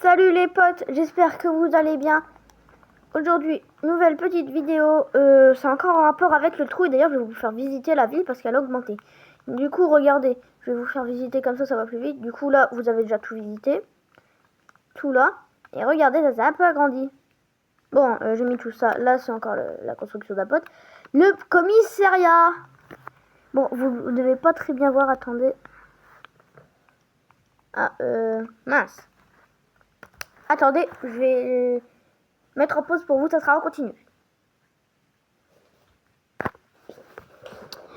Salut les potes, j'espère que vous allez bien. Aujourd'hui, nouvelle petite vidéo, c'est encore en rapport avec le trou et d'ailleurs je vais vous faire visiter la ville parce qu'elle a augmenté. Du coup, regardez, je vais vous faire visiter comme ça va plus vite. Du coup là, vous avez déjà tout visité, tout là. Et regardez, ça s'est un peu agrandi. Bon, j'ai mis tout ça, là c'est encore la construction d'un pote. Le commissariat. Bon, vous ne devez pas très bien voir, attendez. Ah, mince. Attendez, je vais mettre en pause pour vous, ça sera en continu.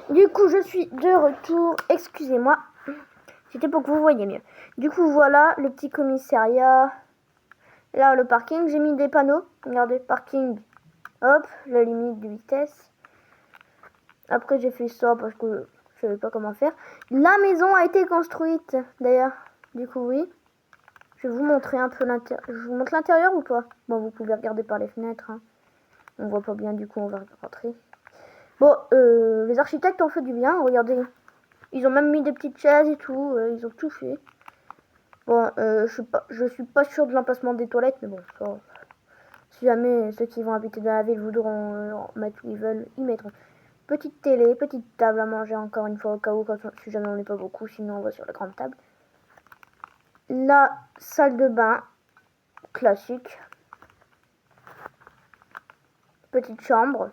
Du coup, je suis de retour. Excusez-moi. C'était pour que vous voyiez mieux. Du coup, voilà le petit commissariat. Là, le parking. J'ai mis des panneaux. Regardez, parking. Hop, la limite de vitesse. Après, j'ai fait ça parce que je savais pas comment faire. La maison a été construite, d'ailleurs. Du coup, oui. Je vais vous montrer un peu l'intérieur. Je vous montre l'intérieur ou pas? Bon, vous pouvez regarder par les fenêtres. Hein. On voit pas bien, du coup, on va rentrer. Bon, les architectes ont fait du bien. Regardez. Ils ont même mis des petites chaises et tout, ils ont tout fait. Bon, je suis pas sûre de l'emplacement des toilettes, mais bon, ça, si jamais ceux qui vont habiter dans la ville voudront mettre où ils veulent, ils mettront. Petite télé, petite table à manger encore une fois au cas où, si jamais on n'est pas beaucoup, sinon on va sur la grande table. La salle de bain, classique. Petite chambre.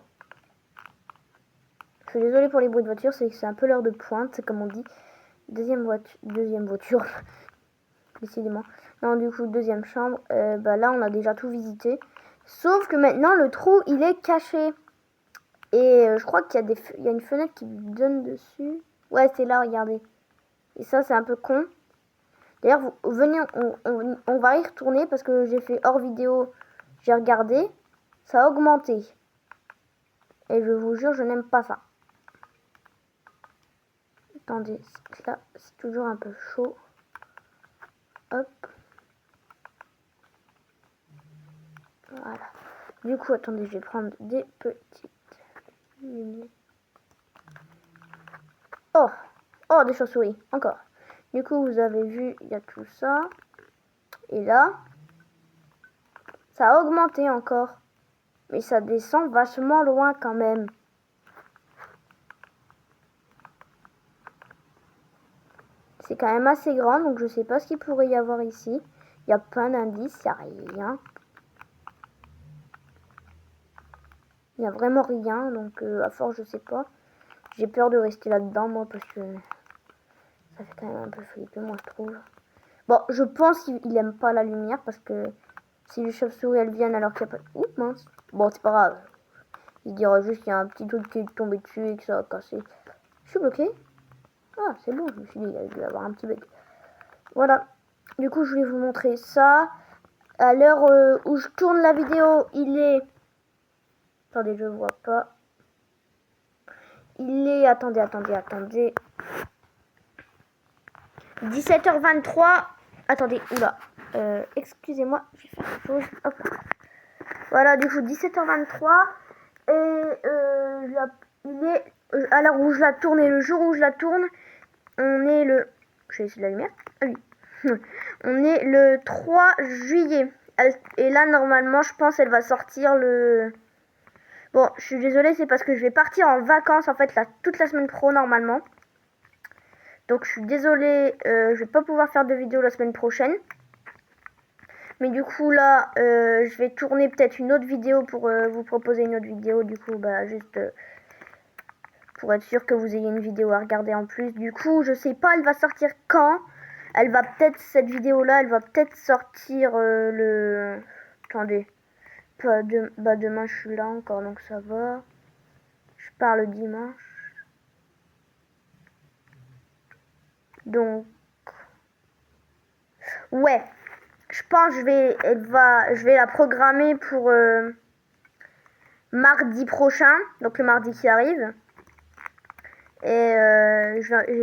Je suis désolée pour les bruits de voiture, c'est un peu l'heure de pointe, comme on dit. Deuxième voiture. Décidément. Non, du coup, deuxième chambre. Là, on a déjà tout visité. Sauf que maintenant, le trou, il est caché. Et je crois qu'il y a une fenêtre qui donne dessus. Ouais, c'est là, regardez. Et ça, c'est un peu con. D'ailleurs, venez, on va y retourner parce que j'ai fait hors vidéo. J'ai regardé. Ça a augmenté. Et je vous jure, je n'aime pas ça. Attendez, là, c'est toujours un peu chaud. Hop. Voilà. Du coup, attendez, je vais prendre des petites lumières. Oh, des chauves-souris, encore. Du coup, vous avez vu, il y a tout ça. Et là, ça a augmenté encore. Mais ça descend vachement loin quand même. C'est quand même assez grand, donc je sais pas ce qu'il pourrait y avoir ici. Il y a plein d'indices, il n'y a rien. Il n'y a vraiment rien, donc à force, je sais pas. J'ai peur de rester là-dedans, moi, parce que ça fait quand même un peu flipper, moi, je trouve. Bon, je pense qu'il aime pas la lumière, parce que si les chauves-souris, elles viennent alors qu'il n'y a pas... Ouh, mince. Bon, c'est pas grave. Il dira juste qu'il y a un petit truc qui est tombé dessus et que ça a cassé. Je suis bloqué. Ah, c'est bon, je me suis dit, il doit y avoir un petit bug. Voilà. Du coup, je voulais vous montrer ça. À l'heure où je tourne la vidéo, il est... Attendez, je vois pas. Il est... Attendez. 17h23. Attendez, oula. Excusez-moi, je vais faire une chose. Hop. Voilà, du coup, 17h23. Et il est... à l'heure où je la tourne et le jour où je la tourne, on est le... Je vais essayer de la lumière. Ah oui. On est le 3 juillet. Et là, normalement, je pense elle va sortir le... Bon, je suis désolée, c'est parce que je vais partir en vacances, en fait, toute la semaine pro, normalement. Donc, je suis désolée, je vais pas pouvoir faire de vidéo la semaine prochaine. Mais du coup, là, je vais tourner peut-être une autre vidéo pour vous proposer une autre vidéo. Du coup, juste... pour être sûr que vous ayez une vidéo à regarder en plus. Du coup, je sais pas, elle va sortir quand. Elle va peut-être, cette vidéo-là, elle va peut-être sortir le... Attendez. Demain, je suis là encore, donc ça va. Je pars le dimanche. Donc... Ouais. Je pense que je vais la programmer pour mardi prochain. Donc le mardi qui arrive. Et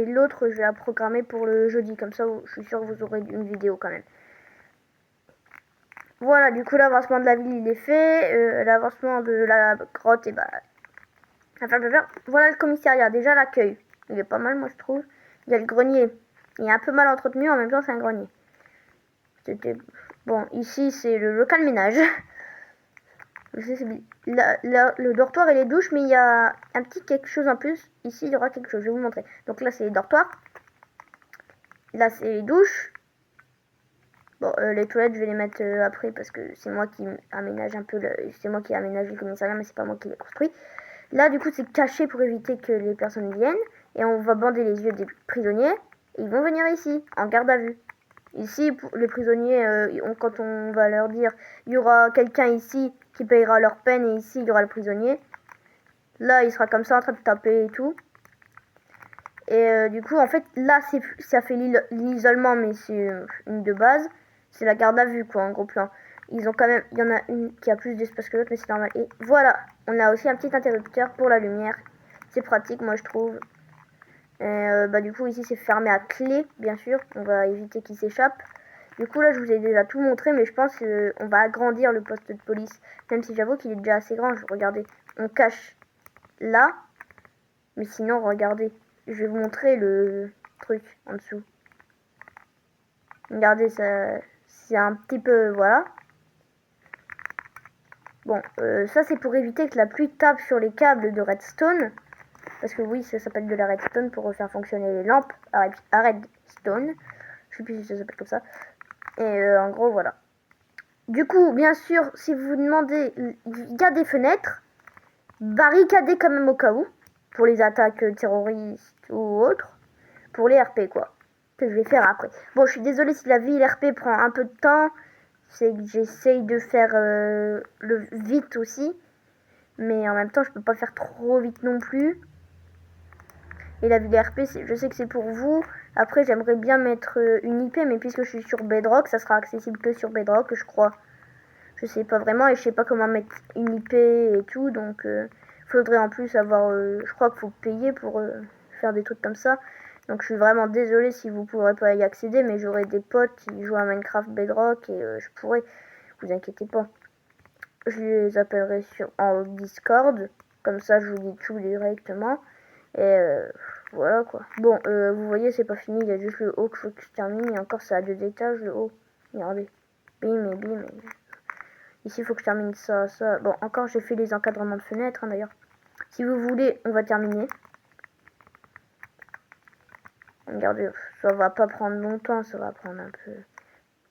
l'autre, je vais la programmer pour le jeudi. Comme ça, je suis sûre que vous aurez une vidéo quand même. Voilà, du coup, l'avancement de la ville, il est fait. L'avancement de la grotte, et enfin, voilà le commissariat. Déjà, l'accueil. Il est pas mal, moi, je trouve. Il y a le grenier. Il est un peu mal entretenu. En même temps, c'est un grenier. Bon, ici, c'est le local ménage. Le dortoir et les douches, mais il y a un petit quelque chose en plus. Ici, il y aura quelque chose, je vais vous montrer. Donc là, c'est les dortoirs. Là, c'est les douches. Bon, les toilettes, je vais les mettre après parce que c'est moi qui aménage un peu c'est moi qui aménage le commissariat, mais c'est pas moi qui l'ai construit. Là, du coup, c'est caché pour éviter que les personnes viennent. Et on va bander les yeux des prisonniers. Et ils vont venir ici, en garde à vue. Ici, pour les prisonniers, quand on va leur dire, il y aura quelqu'un ici qui payera leur peine, et ici, il y aura le prisonnier. Là, il sera comme ça, en train de taper et tout. Et du coup, en fait, là, ça fait l'isolement, mais c'est une de base. C'est la garde à vue, quoi, en gros plan. Ils ont quand même, il y en a une qui a plus d'espace que l'autre, mais c'est normal. Et voilà, on a aussi un petit interrupteur pour la lumière. C'est pratique, moi, je trouve. Et du coup, ici, c'est fermé à clé, bien sûr. On va éviter qu'il s'échappe. Du coup, là, je vous ai déjà tout montré, mais je pense qu'on va agrandir le poste de police. Même si j'avoue qu'il est déjà assez grand. Regardez, on cache là. Mais sinon, regardez. Je vais vous montrer le truc en dessous. Regardez, ça, c'est un petit peu... Voilà. Bon, ça, c'est pour éviter que la pluie tape sur les câbles de redstone. Parce que oui, ça s'appelle de la redstone pour faire fonctionner les lampes à redstone. Je sais plus si ça s'appelle comme ça. Et en gros, voilà. Du coup, bien sûr, si vous vous demandez, il y a des fenêtres barricadées quand même au cas où, pour les attaques terroristes ou autres, pour les RP quoi, que je vais faire après. Bon, je suis désolée si la ville RP prend un peu de temps, c'est que j'essaye de faire le vite aussi, mais en même temps, je peux pas faire trop vite non plus. Et la ville RP, je sais que c'est pour vous. Après, j'aimerais bien mettre une IP, mais puisque je suis sur Bedrock, ça sera accessible que sur Bedrock, je crois. Je sais pas vraiment et je sais pas comment mettre une IP et tout, donc faudrait en plus avoir, je crois qu'il faut payer pour faire des trucs comme ça. Donc je suis vraiment désolée si vous pourrez pas y accéder, mais j'aurai des potes qui jouent à Minecraft Bedrock et je pourrais, vous inquiétez pas. Je les appellerai en Discord, comme ça je vous dis tout directement. Et voilà quoi. Bon, vous voyez, c'est pas fini, il y a juste le haut qu'il faut que je termine. Et encore, ça a 2 étages le haut. Regardez. Bim et bim. Ici, il faut que je termine ça, ça. Bon, encore, j'ai fait les encadrements de fenêtres, hein, d'ailleurs. Si vous voulez, on va terminer. Regardez, ça va pas prendre longtemps, ça va prendre un peu.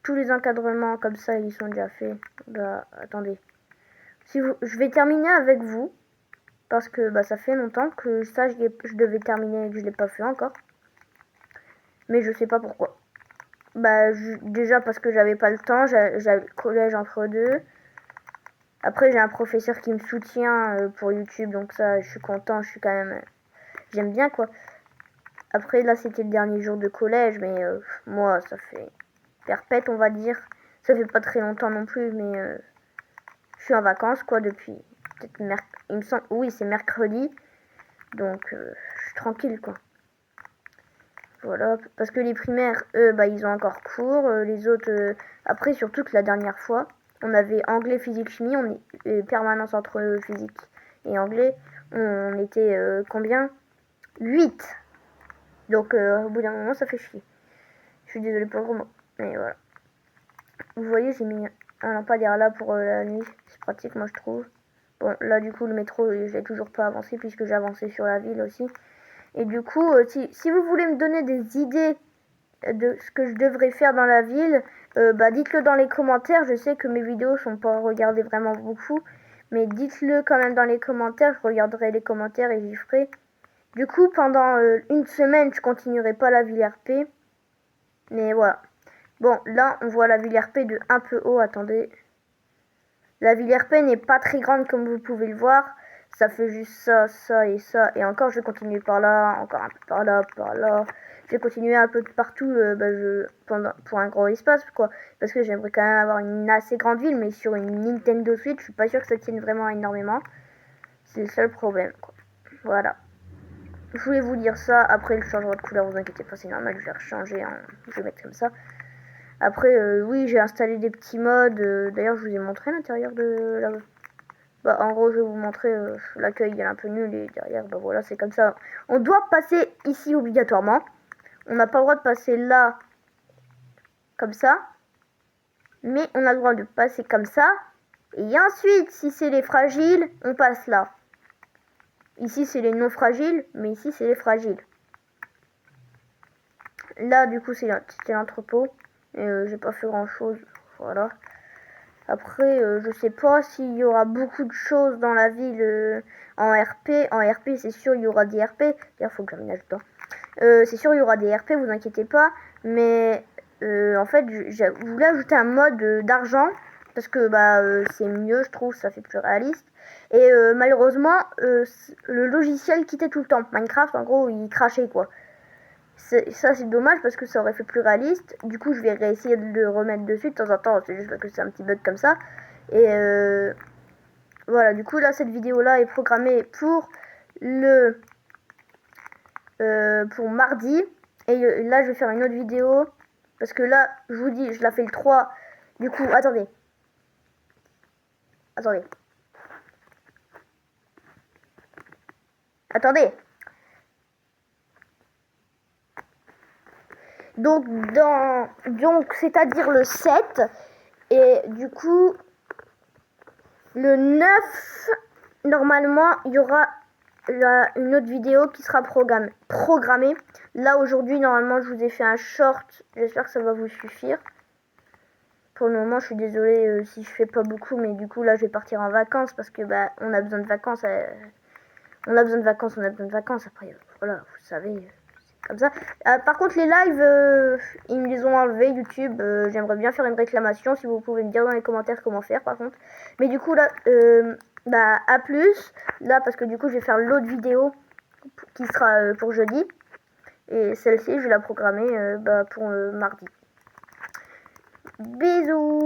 Tous les encadrements, comme ça, ils sont déjà faits. Bah, attendez. Je vais terminer avec vous. Parce que bah, ça fait longtemps que ça, je devais terminer et que je l'ai pas fait encore. Mais je sais pas pourquoi. Bah, déjà parce que j'avais pas le temps, j'avais le collège entre deux. Après, j'ai un professeur qui me soutient pour YouTube, donc ça, je suis content, je suis quand même... J'aime bien, quoi. Après, là, c'était le dernier jour de collège, mais moi, ça fait perpète, on va dire. Ça fait pas très longtemps non plus, mais je suis en vacances, quoi, depuis... Peut-être il me semble... Oui, c'est mercredi, donc je suis tranquille, quoi. Voilà, parce que les primaires, eux, bah, ils ont encore cours. Les autres, après, surtout que la dernière fois, on avait anglais, physique, chimie, on est permanence entre physique et anglais. On était combien 8. Donc au bout d'un moment, ça fait chier. Je suis désolée pour le gros mot. Mais voilà. Vous voyez, j'ai mis un lampadaire là pour la nuit. C'est pratique, moi, je trouve. Bon, là, du coup, le métro, je l'ai toujours pas avancé puisque j'ai avancé sur la ville aussi. Et du coup, si vous voulez me donner des idées de ce que je devrais faire dans la ville, bah dites-le dans les commentaires. Je sais que mes vidéos sont pas regardées vraiment beaucoup, mais dites-le quand même dans les commentaires. Je regarderai les commentaires et j'y ferai. Du coup, pendant une semaine, je continuerai pas la ville RP. Mais voilà. Bon, là, on voit la ville RP de un peu haut. Attendez. La ville RP n'est pas très grande comme vous pouvez le voir. Ça fait juste ça, ça et ça. Et encore, je vais continuer par là, encore un peu par là, par là. Je vais continuer un peu de partout pour un gros espace, quoi. Parce que j'aimerais quand même avoir une assez grande ville, mais sur une Nintendo Switch, je suis pas sûre que ça tienne vraiment énormément. C'est le seul problème, quoi. Voilà. Je voulais vous dire ça. Après, le changement de couleur, vous inquiétez pas, c'est normal. Je vais rechanger. Je vais mettre comme ça. Après, oui, j'ai installé des petits mods. D'ailleurs, je vous ai montré l'intérieur de la... Bah, en gros, je vais vous montrer, l'accueil, il est un peu nul, et derrière, bah voilà, c'est comme ça. On doit passer ici obligatoirement. On n'a pas le droit de passer là, comme ça. Mais on a le droit de passer comme ça. Et ensuite, si c'est les fragiles, on passe là. Ici, c'est les non fragiles, mais ici, c'est les fragiles. Là, du coup, c'était l'entrepôt. Et j'ai pas fait grand chose. Voilà. Après, je sais pas s'il y aura beaucoup de choses dans la ville en RP. En RP, c'est sûr, il y aura des RP. Il faut que j'aménage dedans. C'est sûr, il y aura des RP, vous inquiétez pas. Mais en fait, je voulais ajouter un mode d'argent. Parce que c'est mieux, je trouve, ça fait plus réaliste. Et malheureusement, le logiciel quittait tout le temps. Minecraft, en gros, il crachait quoi. Ça c'est dommage parce que ça aurait fait plus réaliste. Du coup je vais réessayer de le remettre dessus de temps en temps. C'est juste parce que c'est un petit bug comme ça. Et voilà, du coup là cette vidéo là est programmée pour pour mardi. Et là je vais faire une autre vidéo. Parce que là je vous dis je la fais le 3. Du coup attendez. Attendez. Donc c'est-à-dire le 7. Et du coup le 9, normalement, il y aura une autre vidéo qui sera programmée. Là, aujourd'hui, normalement, je vous ai fait un short. J'espère que ça va vous suffire. Pour le moment, je suis désolée si je fais pas beaucoup, mais du coup, là, je vais partir en vacances parce que on a besoin de vacances. On a besoin de vacances. Après, voilà, vous savez, c'est comme ça. Par contre, les lives, ils me les ont enlevés, YouTube. J'aimerais bien faire une réclamation. Si vous pouvez me dire dans les commentaires comment faire, par contre. Mais du coup, là, à plus. Là, parce que du coup, je vais faire l'autre vidéo qui sera pour jeudi. Et celle-ci, je vais la programmer pour mardi. Bisous.